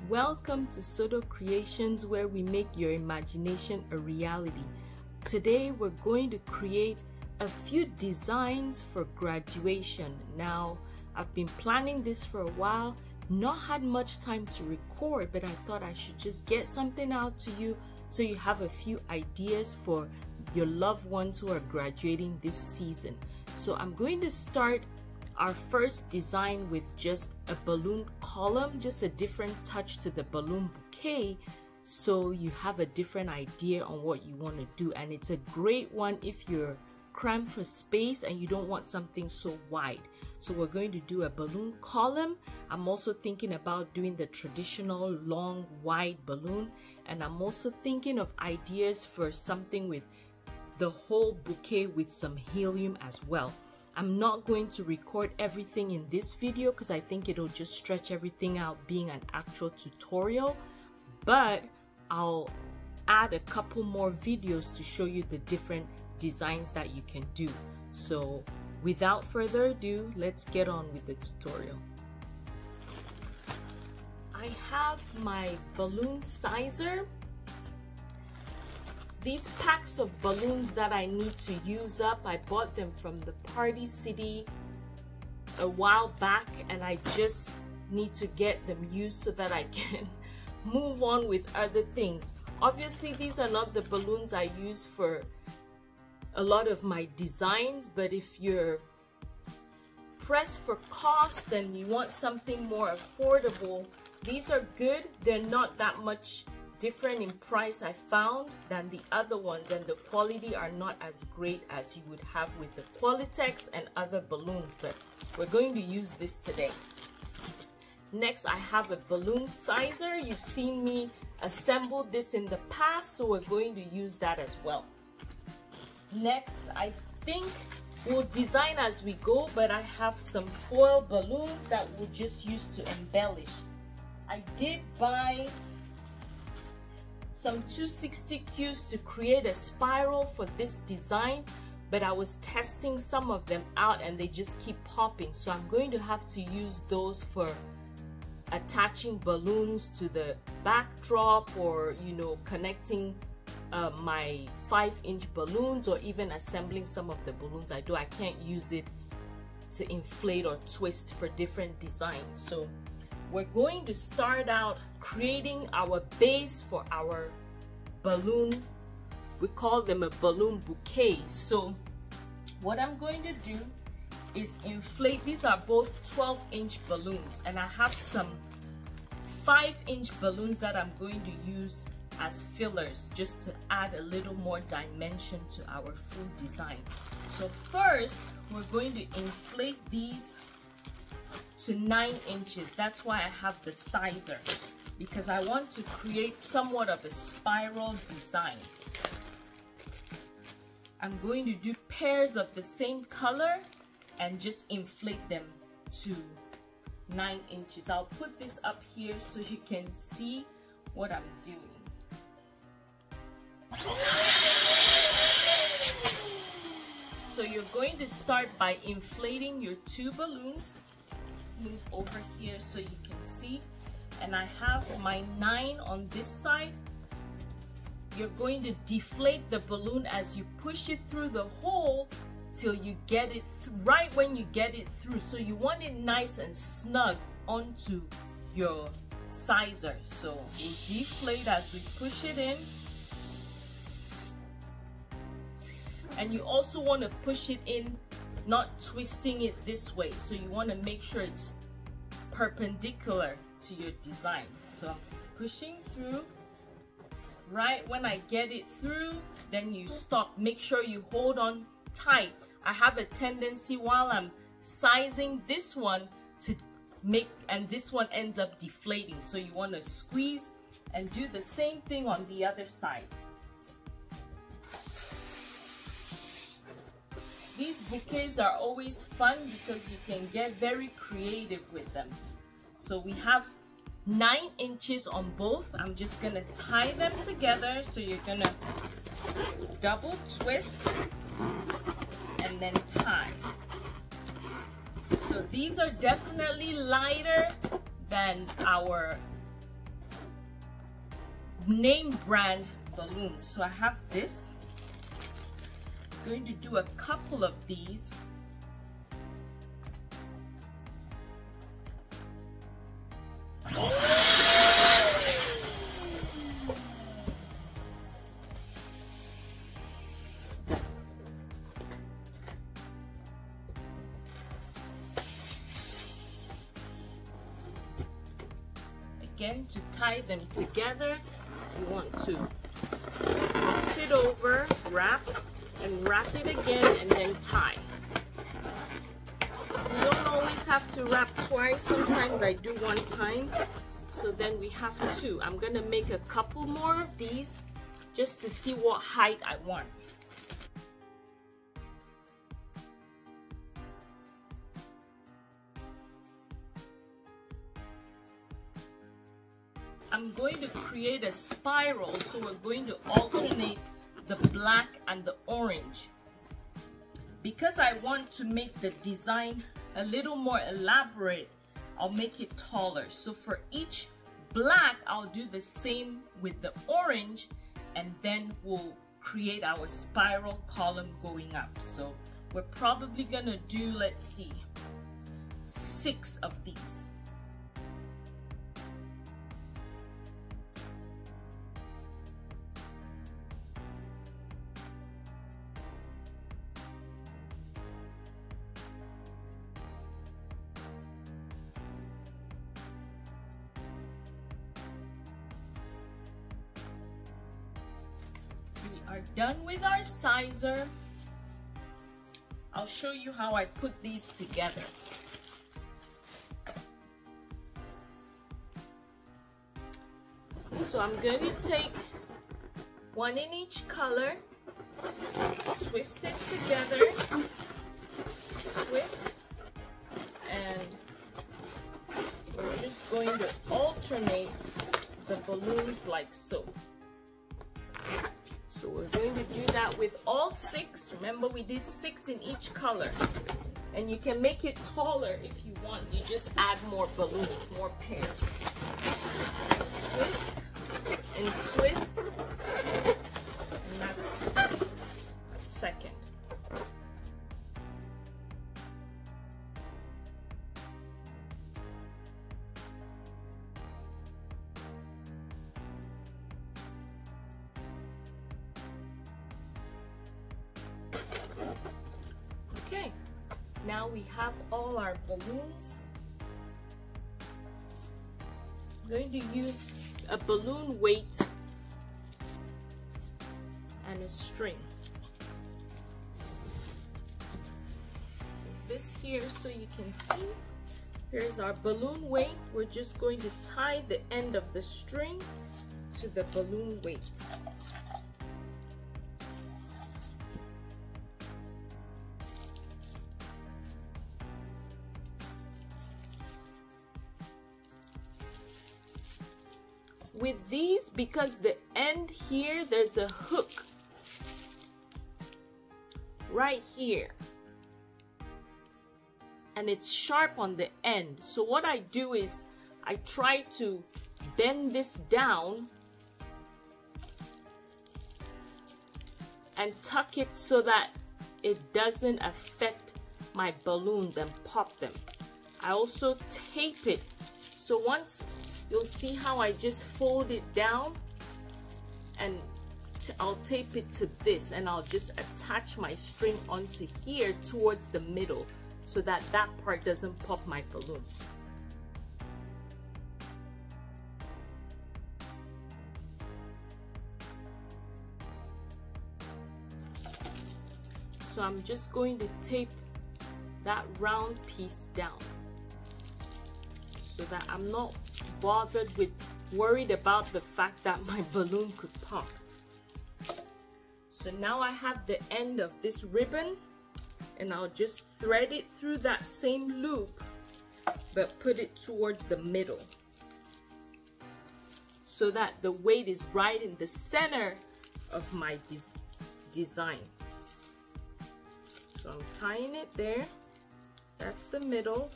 Welcome to Sodo Creations, where we make your imagination a reality. Today we're going to create a few designs for graduation. Now, I've been planning this for a while, not had much time to record, but I thought I should just get something out to you so you have a few ideas for your loved ones who are graduating this season. So I'm going to start our first design with just a balloon column, just a different touch to the balloon bouquet, so you have a different idea on what you want to do. And it's a great one if you're cramped for space and you don't want something so wide. So we're going to do a balloon column. I'm also thinking about doing the traditional long wide balloon, and I'm also thinking of ideas for something with the whole bouquet with some helium as well. I'm not going to record everything in this video because I think it'll just stretch everything out being an actual tutorial, but I'll add a couple more videos to show you the different designs that you can do. So without further ado, let's get on with the tutorial. I have my balloon sizer. These packs of balloons that I need to use up, I bought them from the Party City a while back, and I just need to get them used so that I can move on with other things. Obviously, these are not the balloons I use for a lot of my designs, but if you're pressed for cost and you want something more affordable, these are good. They're not that much different in price, I found, than the other ones, and the quality are not as great as you would have with the Qualitex and other balloons, but we're going to use this today. Next, I have a balloon sizer. You've seen me assemble this in the past, so we're going to use that as well. Next, I think we'll design as we go, but I have some foil balloons that we'll just use to embellish. I did buy some 260 Qs to create a spiral for this design, but I was testing some of them out and they just keep popping, so I'm going to have to use those for attaching balloons to the backdrop, or connecting my 5-inch balloons, or even assembling some of the balloons I do. I can't use it to inflate or twist for different designs. So we're going to start out creating our base for our balloon. We call them a balloon bouquet. So what I'm going to do is inflate. These are both 12-inch balloons, and I have some 5-inch balloons that I'm going to use as fillers just to add a little more dimension to our full design. So first, we're going to inflate these to 9 inches. That's why I have the sizer, because I want to create somewhat of a spiral design. I'm going to do pairs of the same color and just inflate them to 9 inches. I'll put this up here so you can see what I'm doing. So you're going to start by inflating your 2 balloons. Move over here so you can see, and I have my 9 on this side. You're going to deflate the balloon as you push it through the hole till you get it right when you get it through. So you want it nice and snug onto your sizer. So we'll deflate as we push it in, and you also want to push it in, not twisting it this way. So you want to make sure it's perpendicular to your design. So I'm pushing through. Right when I get it through, then you stop. Make sure you hold on tight. I have a tendency while I'm sizing this one to make, and this one ends up deflating. So you want to squeeze and do the same thing on the other side. These bouquets are always fun because you can get very creative with them. So we have 9 inches on both. I'm just gonna tie them together. So you're gonna double twist and then tie. So these are definitely lighter than our name brand balloons. So I have this. I'm going to do a couple of these. Again, to tie them together, you want to cross it over, wrap, and wrap it again, and then tie. You don't always have to wrap twice. Sometimes I do one time, so then we have two. I'm gonna make a couple more of these just to see what height I want. I'm going to create a spiral, so we're going to alternate the black and the orange. Because I want to make the design a little more elaborate, I'll make it taller. So for each black, I'll do the same with the orange, and then we'll create our spiral column going up. So we're probably gonna do, let's see, 6 of these. Are done with our sizer. I'll show you how I put these together. So I'm going to take one in each color, twist it together, twist, and we're just going to alternate the balloons like so. So we're going to do that with all 6. Remember, we did 6 in each color. And you can make it taller if you want. You just add more balloons, more pairs. Twist and twist. And that's second. Okay, now we have all our balloons. I'm going to use a balloon weight and a string. This here so you can see. Here's our balloon weight. We're just going to tie the end of the string to the balloon weight. With these, because the end here, there's a hook right here and it's sharp on the end. So what I do is I try to bend this down and tuck it so that it doesn't affect my balloons and pop them. I also tape it. So once you'll see how I just fold it down and I'll tape it to this, and I'll just attach my string onto here towards the middle so that that part doesn't pop my balloon. So I'm just going to tape that round piece down so that I'm not worried about the fact that my balloon could pop. So now I have the end of this ribbon, and I'll just thread it through that same loop but put it towards the middle so that the weight is right in the center of my design. So I'm tying it there. That's the middle.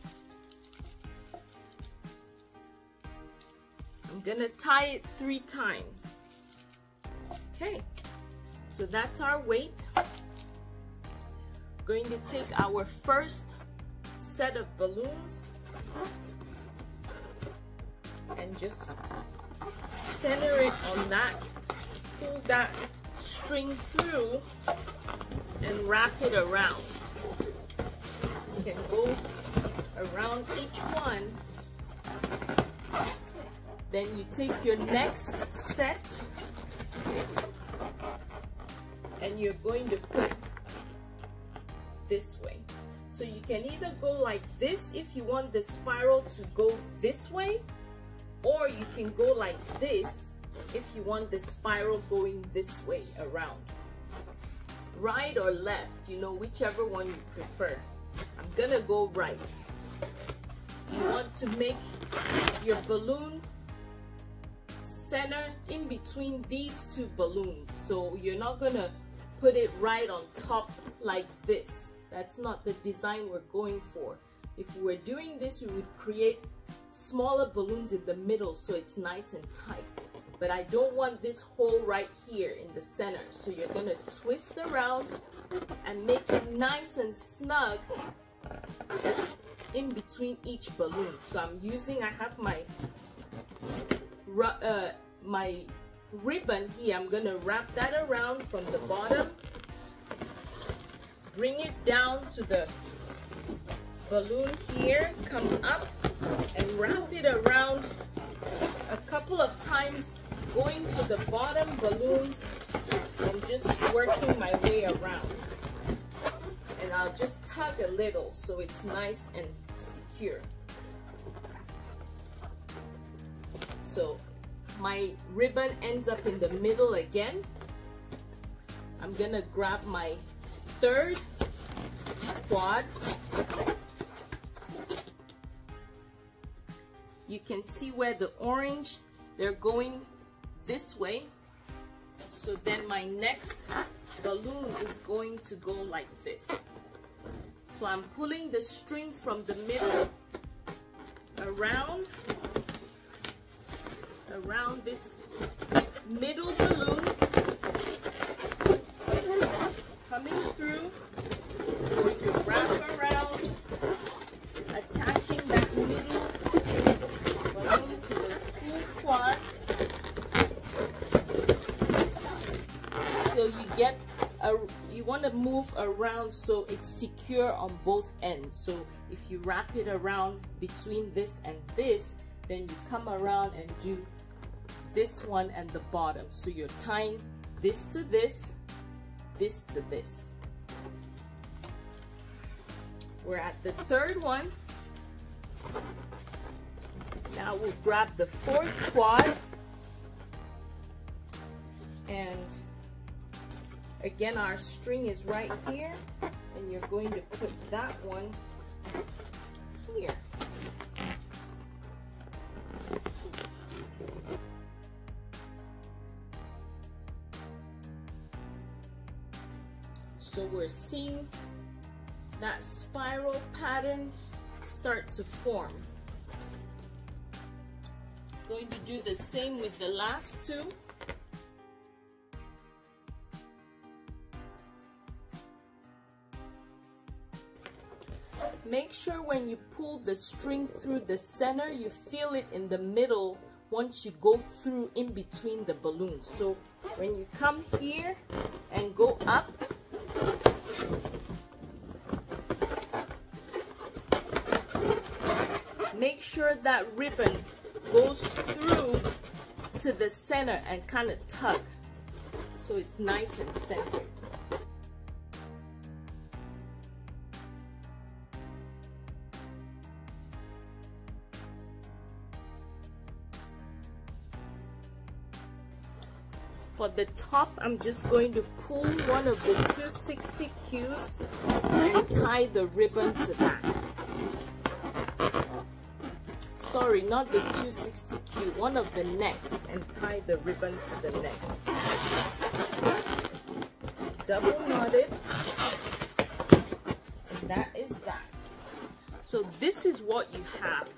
I'm gonna tie it 3 times. Okay, so that's our weight. Going to take our first set of balloons and just center it on that, pull that string through and wrap it around. You can go around each one. Then you take your next set and you're going to put this way. So you can either go like this if you want the spiral to go this way, or you can go like this if you want the spiral going this way around. Right or left, you know, whichever one you prefer. I'm gonna go right. You want to make your balloon center in between these two balloons. So you're not gonna put it right on top like this. That's not the design we're going for. If we were doing this, we would create smaller balloons in the middle so it's nice and tight. But I don't want this hole right here in the center. So you're gonna twist around and make it nice and snug in between each balloon. So I have my ribbon here. I'm gonna wrap that around from the bottom, bring it down to the balloon here, come up and wrap it around a couple of times, going to the bottom balloons and just working my way around. And I'll just tug a little so it's nice and secure. So my ribbon ends up in the middle again. I'm gonna grab my third quad. You can see where the orange, they're going this way. So then my next balloon is going to go like this. So I'm pulling the string from the middle around this middle balloon, coming through, going to wrap around, attaching that middle balloon to the full quad till you get you want to move around so it's secure on both ends. So if you wrap it around between this and this, then you come around and do this one and the bottom. So you're tying this to this, this to this. We're at the third one. Now we'll grab the fourth quad, and again our string is right here, and you're going to put that one here. So we're seeing that spiral pattern start to form. Going to do the same with the last two. Make sure when you pull the string through the center, you feel it in the middle once you go through in between the balloons. So when you come here and go up, make sure that ribbon goes through to the center and kind of tug so it's nice and centered. For the top, I'm just going to pull one of the 260 Qs and tie the ribbon to that. Sorry, not the 260Q, one of the necks, and tie the ribbon to the neck. Double knotted. And that is that. So this is what you have.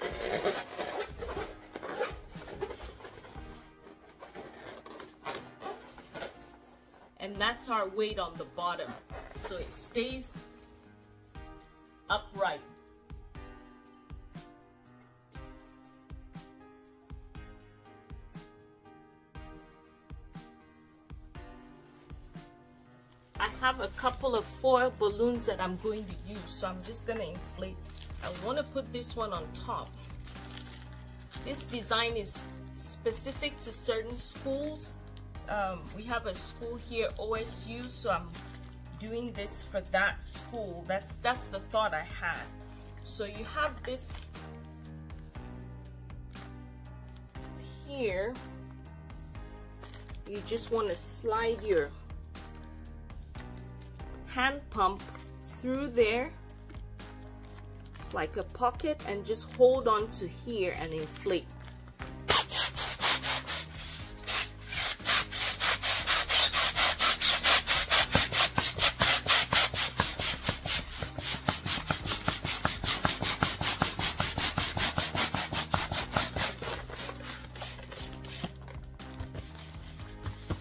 that's our weight on the bottom, so it stays upright. I have a couple of foil balloons that I'm going to use, so I'm just going to inflate. I want to put this one on top. This design is specific to certain schools. We have a school here, OSU, so I'm doing this for that school. That's the thought I had. So you have this here. You just want to slide your hand pump through there. It's like a pocket, and just hold on to here and inflate.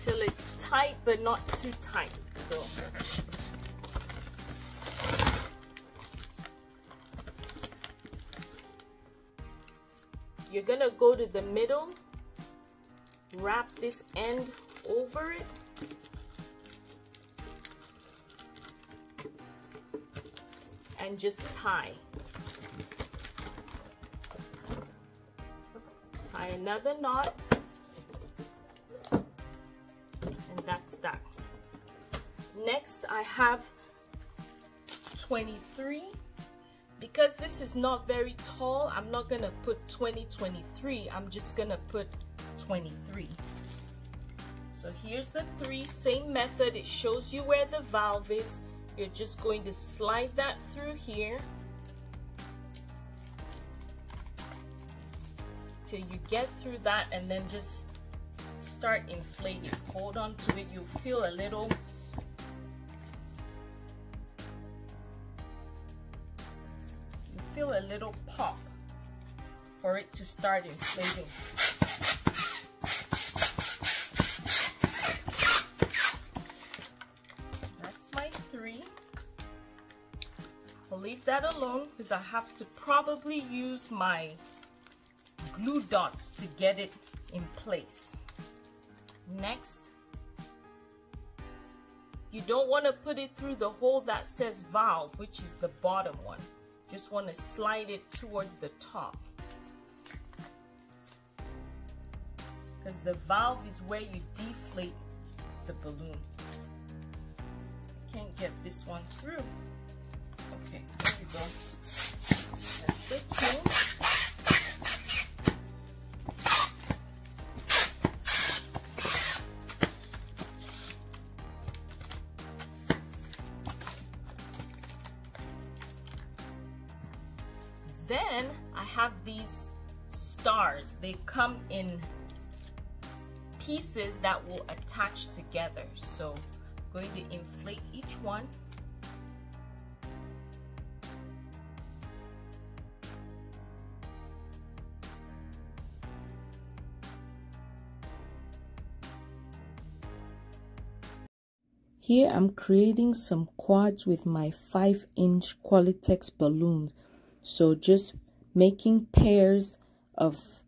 Till it's tight but not too tight. So you're gonna go to the middle, wrap this end over it, and just tie. Tie another knot, and that's that. Next, I have 23. Because this is not very tall, I'm not gonna put 23, I'm just gonna put 23. So here's the 3, same method. It shows you where the valve is. You're just going to slide that through here till you get through that, and then just start inflating. Hold on to it. You'll feel a little pop for it to start inflating. That's my 3. I'll leave that alone because I have to probably use my glue dots to get it in place. Next, you don't want to put it through the hole that says valve, which is the bottom one. Just want to slide it towards the top, because the valve is where you deflate the balloon. I can't get this one through. Okay, there we go. That's the 2. Then I have these stars. They come in pieces that will attach together. So I'm going to inflate each one. Here I'm creating some quads with my 5-inch Qualitex balloons. So just making pairs of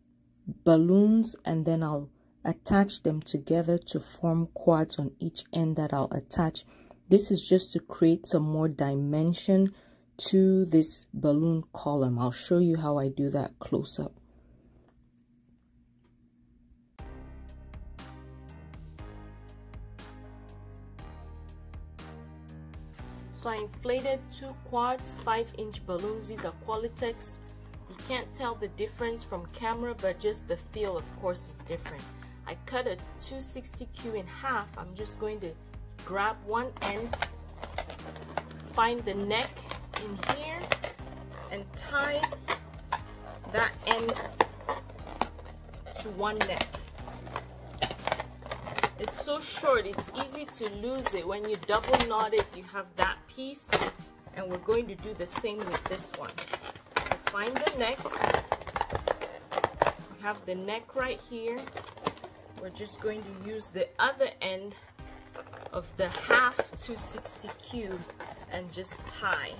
balloons, and then I'll attach them together to form quads on each end that I'll attach. This is just to create some more dimension to this balloon column. I'll show you how I do that close up. So I inflated 2 quads, 5-inch balloons. These are Qualitex. You can't tell the difference from camera, but just the feel, of course, is different. I cut a 260Q in half. I'm just going to grab one end, find the neck in here, and tie that end to one neck. It's so short, it's easy to lose it. When you double knot it, you have that piece, and we're going to do the same with this one. So find the neck. We have the neck right here. We're just going to use the other end of the half 260 cube and just tie.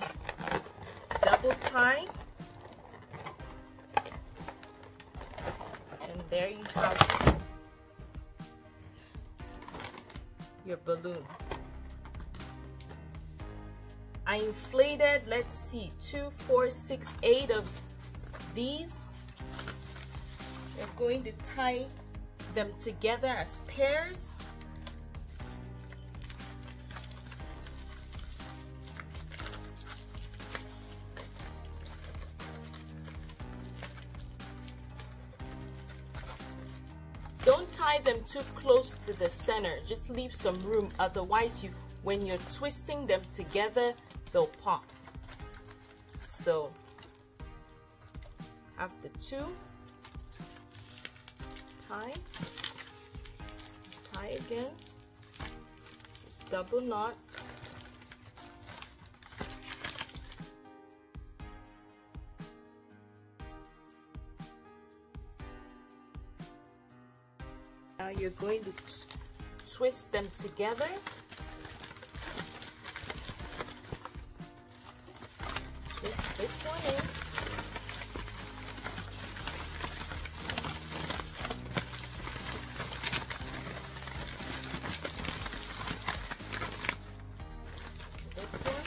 Double tie. And there you have your balloon. I inflated, let's see, 2, 4, 6, 8 of these. We're going to tie them together as pairs. Don't tie them too close to the center, just leave some room, otherwise when you're twisting them together, they'll pop. So have the two, tie again, just double knot. Now you're going to twist them together. Twist this one in. This one.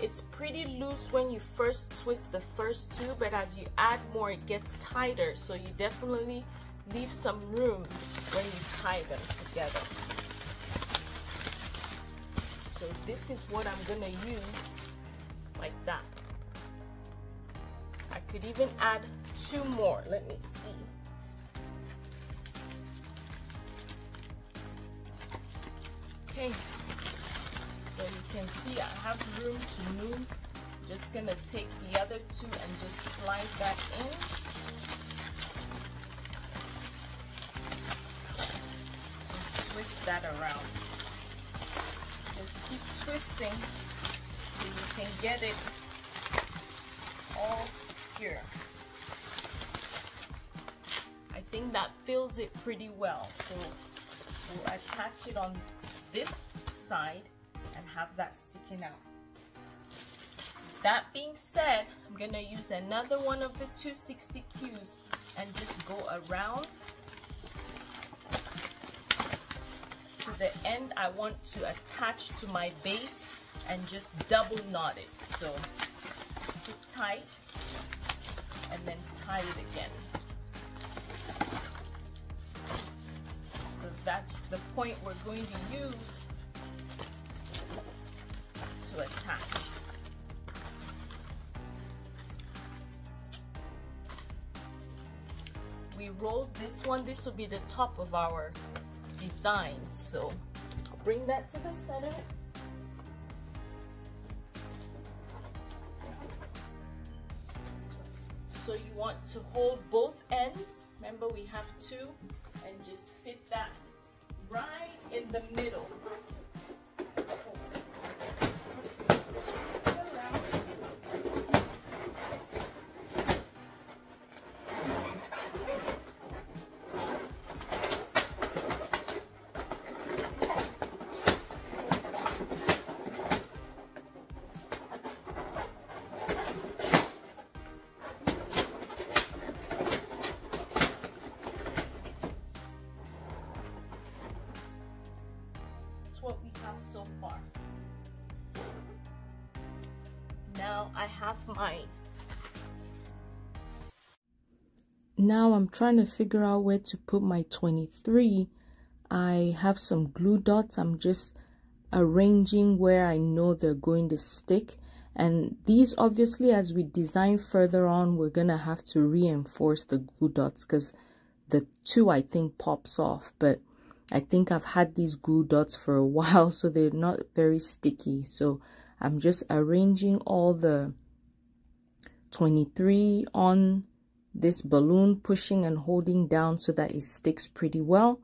It's pretty loose when you first twist the first two, but as you add more it gets tighter, so you definitely leave some room when you tie them together. So this is what I'm gonna use, like that. I could even add 2 more, let me see. Okay, so you can see I have room to move. Just gonna take the other 2 and just slide that in. And twist that around. Just keep twisting till you can get it all secure. I think that fills it pretty well. So we'll attach it on this side and have that sticking out. That being said, I'm gonna use another one of the 260 Qs and just go around to the end I want to attach to my base and just double knot it. So keep tight and then tie it again. So that's the point we're going to use to attach. We rolled this one, this will be the top of our design. So I'll bring that to the center. So you want to hold both ends. Remember we have 2, and just fit that right in the middle. What we have so far. Now I have Now I'm trying to figure out where to put my 23. I have some glue dots. I'm just arranging where I know they're going to stick. And these, obviously, as we design further on, we're gonna have to reinforce the glue dots because the 2 I think pops off, but I think I've had these glue dots for a while, so they're not very sticky. So I'm just arranging all the 23 on this balloon, pushing and holding down so that it sticks pretty well.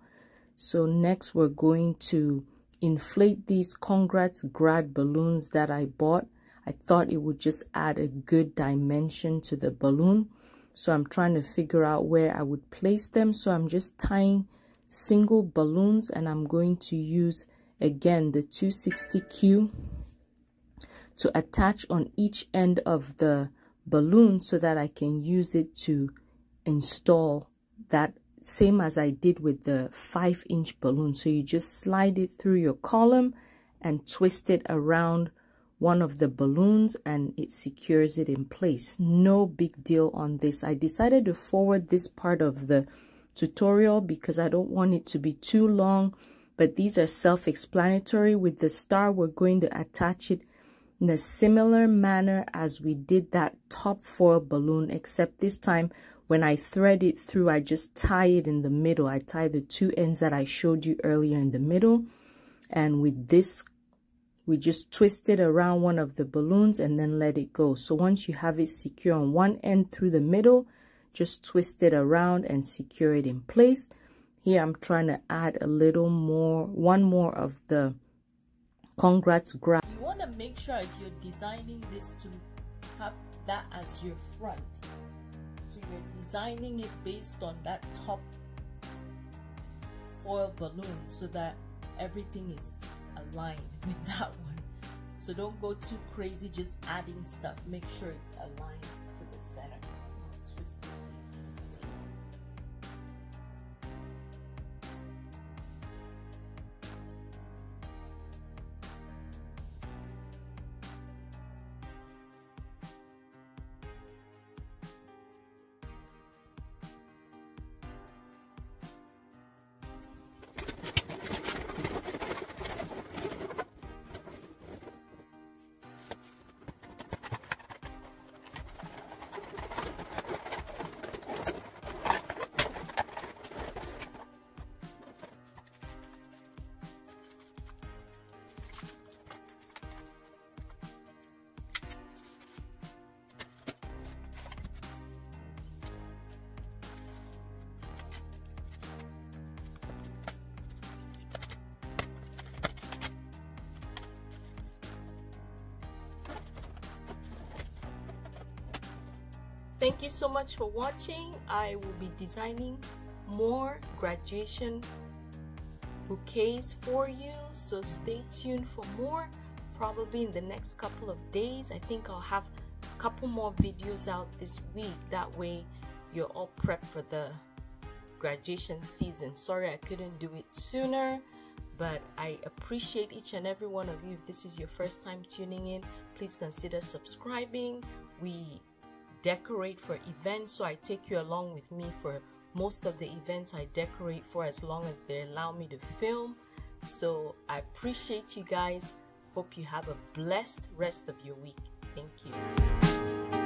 So next we're going to inflate these Congrats grad balloons that I bought. I thought it would just add a good dimension to the balloon. So I'm trying to figure out where I would place them. So I'm just tying single balloons, and I'm going to use again the 260Q to attach on each end of the balloon so that I can use it to install that, same as I did with the 5-inch balloon. So you just slide it through your column and twist it around one of the balloons and it secures it in place. No big deal on this. I decided to forward this part of the tutorial because I don't want it to be too long, but these are self-explanatory. With the star, we're going to attach it in a similar manner as we did that top foil balloon, except this time when I thread it through, I just tie it in the middle. I tie the 2 ends that I showed you earlier in the middle, and with this we just twist it around one of the balloons and then let it go. So once you have it secure on one end through the middle, just twist it around and secure it in place. Here I'm trying to add a little more, one more of the Congrats graph. You want to make sure as you're designing this to have that as your front. So you're designing it based on that top foil balloon so that everything is aligned with that one. So don't go too crazy just adding stuff. Make sure it's aligned to the center. Twist it so you can see. Thank you so much for watching. I will be designing more graduation bouquets for you, so stay tuned for more. Probably in the next couple of days. I think I'll have a couple more videos out this week. That way you're all prepped for the graduation season. Sorry I couldn't do it sooner, but I appreciate each and every one of you. If this is your first time tuning in, please consider subscribing. We decorate for events, so I take you along with me for most of the events I decorate for, as long as they allow me to film. So I appreciate you guys. Hope you have a blessed rest of your week. Thank you.